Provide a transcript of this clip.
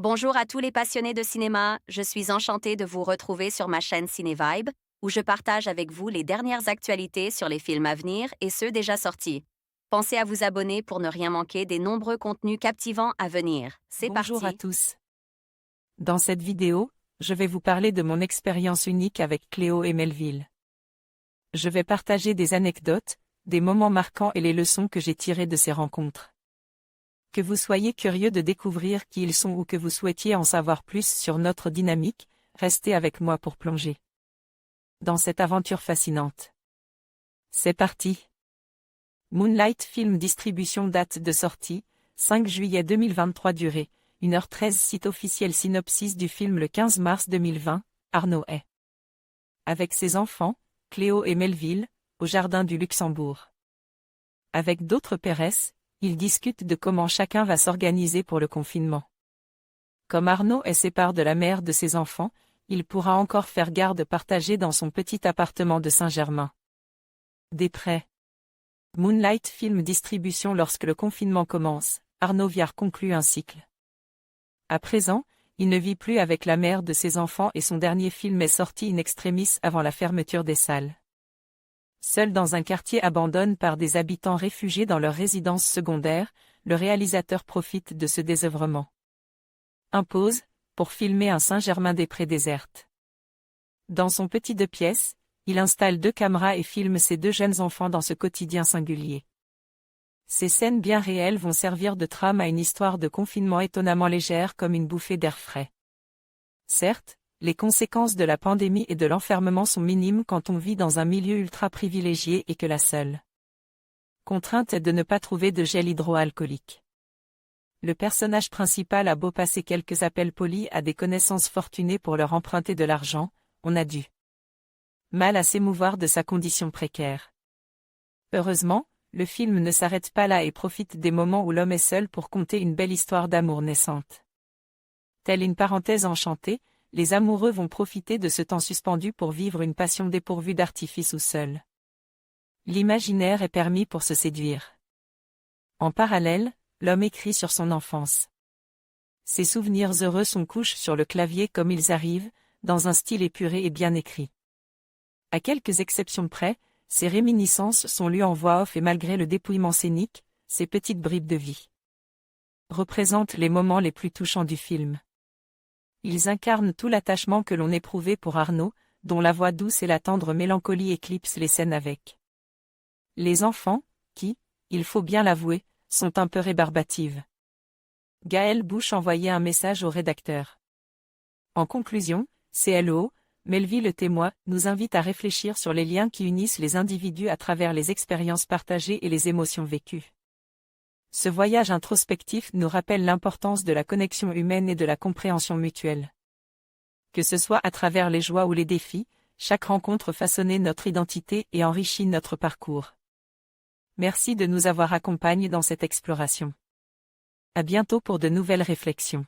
Bonjour à tous les passionnés de cinéma, je suis enchantée de vous retrouver sur ma chaîne CinéVibe, où je partage avec vous les dernières actualités sur les films à venir et ceux déjà sortis. Pensez à vous abonner pour ne rien manquer des nombreux contenus captivants à venir. C'est Bonjour à parti! tous. Dans cette vidéo, je vais vous parler de mon expérience unique avec Cléo et Melville. Je vais partager des anecdotes, des moments marquants et les leçons que j'ai tirées de ces rencontres. Que vous soyez curieux de découvrir qui ils sont ou que vous souhaitiez en savoir plus sur notre dynamique, restez avec moi pour plonger dans cette aventure fascinante. C'est parti. Moonlight Film Distribution. Date de sortie, 5 juillet 2023. Durée, 1h13. Site officiel. Synopsis du film. Le 15 mars 2020, Arnaud est avec ses enfants, Cléo et Melville, au jardin du Luxembourg. Avec d'autres Pérez, ils discutent de comment chacun va s'organiser pour le confinement. Comme Arnaud est séparé de la mère de ses enfants, il pourra encore faire garde partagée dans son petit appartement de Saint-Germain. Des prêts. Moonlight Film Distribution. Lorsque le confinement commence, Arnaud Viard conclut un cycle. À présent, il ne vit plus avec la mère de ses enfants et son dernier film est sorti in extremis avant la fermeture des salles. Seul dans un quartier abandonné par des habitants réfugiés dans leur résidence secondaire, le réalisateur profite de ce désœuvrement. Impose, pour filmer un Saint-Germain-des-Prés déserte. Dans son petit 2 pièces, il installe 2 caméras et filme ses 2 jeunes enfants dans ce quotidien singulier. Ces scènes bien réelles vont servir de trame à une histoire de confinement étonnamment légère comme une bouffée d'air frais. Certes, les conséquences de la pandémie et de l'enfermement sont minimes quand on vit dans un milieu ultra privilégié et que la seule contrainte est de ne pas trouver de gel hydroalcoolique. Le personnage principal a beau passer quelques appels polis à des connaissances fortunées pour leur emprunter de l'argent, on a du mal à s'émouvoir de sa condition précaire. Heureusement, le film ne s'arrête pas là et profite des moments où l'homme est seul pour conter une belle histoire d'amour naissante. Telle une parenthèse enchantée, les amoureux vont profiter de ce temps suspendu pour vivre une passion dépourvue d'artifice ou seul. L'imaginaire est permis pour se séduire. En parallèle, l'homme écrit sur son enfance. Ses souvenirs heureux sont couchés sur le clavier comme ils arrivent, dans un style épuré et bien écrit. À quelques exceptions près, ces réminiscences sont lues en voix off et malgré le dépouillement scénique, ces petites bribes de vie représentent les moments les plus touchants du film. Ils incarnent tout l'attachement que l'on éprouvait pour Arnaud, dont la voix douce et la tendre mélancolie éclipsent les scènes avec les enfants, qui, il faut bien l'avouer, sont un peu rébarbatives. Gaël Bouche envoyait un message au rédacteur. En conclusion, CLO, Melville témoin, nous invite à réfléchir sur les liens qui unissent les individus à travers les expériences partagées et les émotions vécues. Ce voyage introspectif nous rappelle l'importance de la connexion humaine et de la compréhension mutuelle. Que ce soit à travers les joies ou les défis, chaque rencontre façonnait notre identité et enrichit notre parcours. Merci de nous avoir accompagnés dans cette exploration. À bientôt pour de nouvelles réflexions.